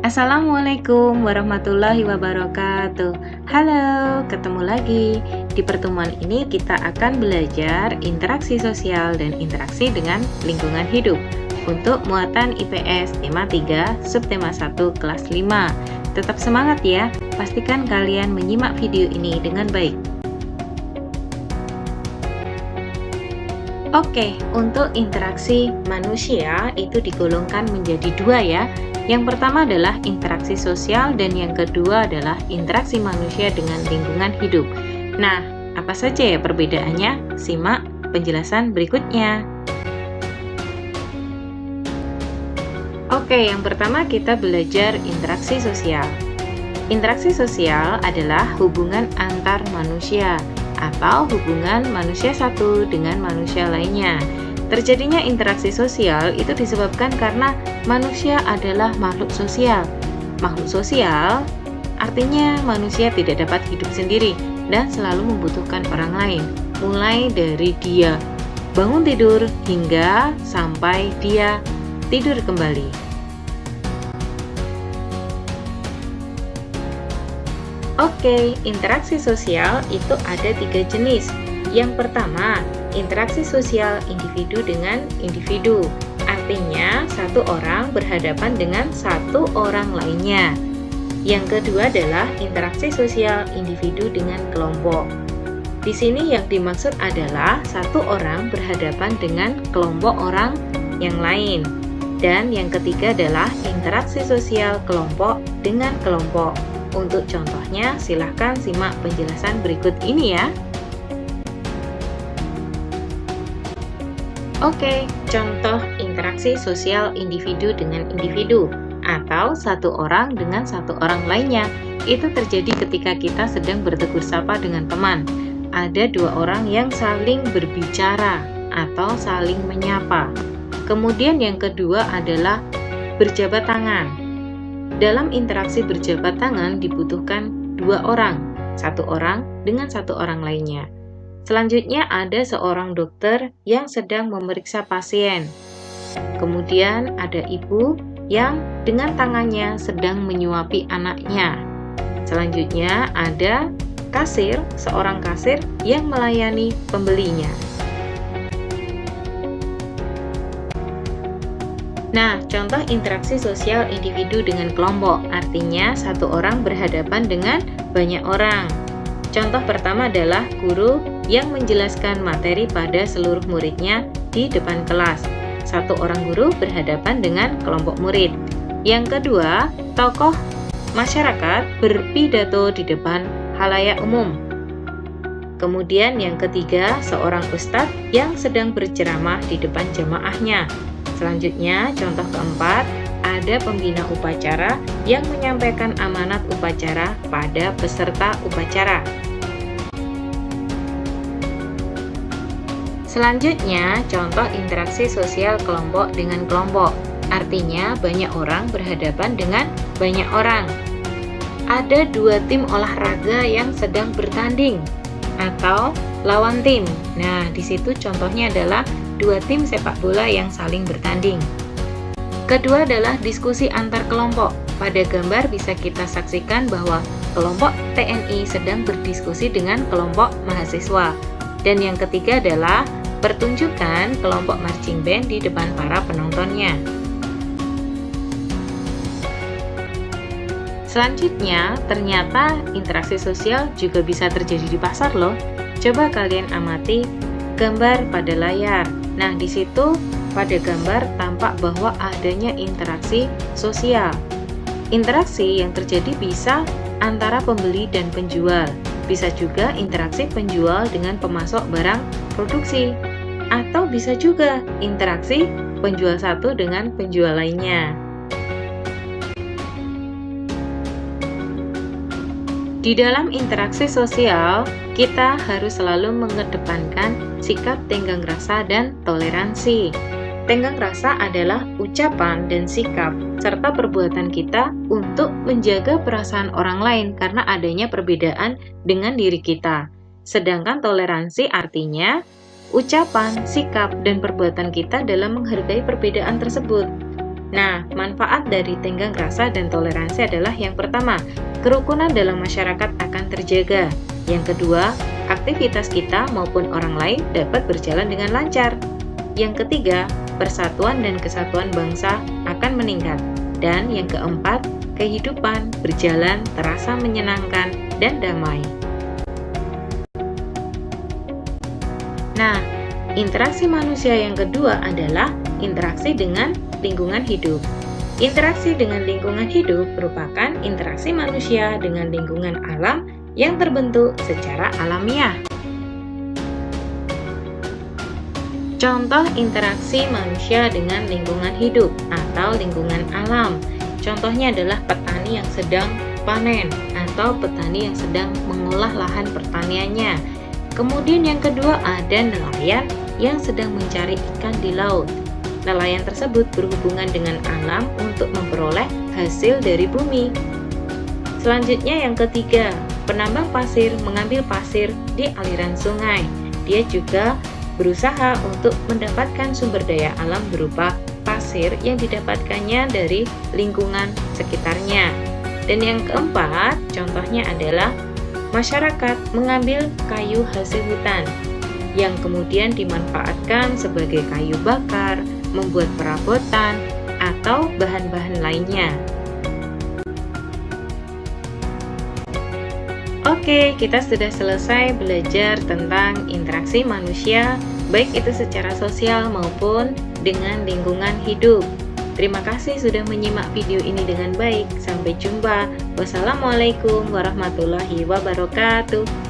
Assalamualaikum warahmatullahi wabarakatuh. Halo, ketemu lagi. Di pertemuan ini kita akan belajar interaksi sosial dan interaksi dengan lingkungan hidup untuk muatan IPS tema 3, subtema 1 kelas 5. Tetap semangat ya, pastikan kalian menyimak video ini dengan baik. Oke, untuk interaksi manusia itu digolongkan menjadi dua ya. Yang pertama adalah interaksi sosial dan yang kedua adalah interaksi manusia dengan lingkungan hidup. Nah, apa saja ya perbedaannya? Simak penjelasan berikutnya. Oke, yang pertama kita belajar interaksi sosial. Interaksi sosial adalah hubungan antar manusia atau hubungan manusia satu dengan manusia lainnya. Terjadinya interaksi sosial itu disebabkan karena manusia adalah makhluk sosial. Makhluk sosial artinya manusia tidak dapat hidup sendiri dan selalu membutuhkan orang lain. Mulai dari dia bangun tidur hingga sampai dia tidur kembali. Oke, interaksi sosial itu ada 3 jenis. Yang pertama, interaksi sosial individu dengan individu. Artinya, satu orang berhadapan dengan satu orang lainnya. Yang kedua adalah interaksi sosial individu dengan kelompok. Di sini yang dimaksud adalah satu orang berhadapan dengan kelompok orang yang lain. Dan yang ketiga adalah interaksi sosial kelompok dengan kelompok. Untuk contohnya, silahkan simak penjelasan berikut ini ya. Oke, contoh interaksi sosial individu dengan individu atau satu orang dengan satu orang lainnya. Itu terjadi ketika kita sedang bertegur sapa dengan teman. Ada dua orang yang saling berbicara atau saling menyapa. Kemudian yang kedua adalah berjabat tangan. Dalam interaksi berjabat tangan dibutuhkan dua orang, satu orang dengan satu orang lainnya. Selanjutnya ada seorang dokter yang sedang memeriksa pasien. Kemudian ada ibu yang dengan tangannya sedang menyuapi anaknya. Selanjutnya ada kasir, seorang kasir yang melayani pembelinya. Nah, contoh interaksi sosial individu dengan kelompok, artinya satu orang berhadapan dengan banyak orang. Contoh pertama adalah guru yang menjelaskan materi pada seluruh muridnya di depan kelas. Satu orang guru berhadapan dengan kelompok murid. Yang kedua, tokoh masyarakat berpidato di depan khalayak umum. Kemudian yang ketiga, seorang ustadz yang sedang berceramah di depan jamaahnya. Selanjutnya, contoh keempat, ada pembina upacara yang menyampaikan amanat upacara pada peserta upacara. Selanjutnya, contoh interaksi sosial kelompok dengan kelompok. Artinya, banyak orang berhadapan dengan banyak orang. Ada dua tim olahraga yang sedang bertanding atau lawan tim. Nah, di situ contohnya adalah dua tim sepak bola yang saling bertanding. Kedua adalah diskusi antar kelompok. Pada gambar bisa kita saksikan bahwa kelompok TNI sedang berdiskusi dengan kelompok mahasiswa. Dan yang ketiga adalah pertunjukan kelompok marching band di depan para penontonnya. Selanjutnya, ternyata interaksi sosial juga bisa terjadi di pasar loh. Coba kalian amati gambar pada layar. Nah, di situ pada gambar tampak bahwa adanya interaksi sosial. Interaksi yang terjadi bisa antara pembeli dan penjual. Bisa juga interaksi penjual dengan pemasok barang produksi. Atau bisa juga interaksi penjual satu dengan penjual lainnya. Di dalam interaksi sosial, kita harus selalu mengedepankan sikap tenggang rasa dan toleransi. Tenggang rasa adalah ucapan dan sikap serta perbuatan kita untuk menjaga perasaan orang lain karena adanya perbedaan dengan diri kita. Sedangkan toleransi artinya ucapan, sikap, dan perbuatan kita dalam menghargai perbedaan tersebut. Nah, manfaat dari tenggang rasa dan toleransi adalah yang pertama, kerukunan dalam masyarakat akan terjaga. Yang kedua, aktivitas kita maupun orang lain dapat berjalan dengan lancar. Yang ketiga, persatuan dan kesatuan bangsa akan meningkat. Dan yang keempat, kehidupan berjalan terasa menyenangkan dan damai. Nah, interaksi manusia yang kedua adalah interaksi dengan lingkungan hidup. Interaksi dengan lingkungan hidup merupakan interaksi manusia dengan lingkungan alam yang terbentuk secara alamiah. Contoh interaksi manusia dengan lingkungan hidup atau lingkungan alam. Contohnya adalah petani yang sedang panen atau petani yang sedang mengolah lahan pertaniannya. Kemudian yang kedua ada nelayan yang sedang mencari ikan di laut. Nelayan tersebut berhubungan dengan alam untuk memperoleh hasil dari bumi. Selanjutnya yang ketiga, penambang pasir mengambil pasir di aliran sungai. Dia juga berusaha untuk mendapatkan sumber daya alam berupa pasir yang didapatkannya dari lingkungan sekitarnya. Dan yang keempat, contohnya adalah masyarakat mengambil kayu hasil hutan yang kemudian dimanfaatkan sebagai kayu bakar, membuat perabotan, atau bahan-bahan lainnya. Oke, kita sudah selesai belajar tentang interaksi manusia, baik itu secara sosial maupun dengan lingkungan hidup. Terima kasih sudah menyimak video ini dengan baik. Sampai jumpa. Wassalamualaikum warahmatullahi wabarakatuh.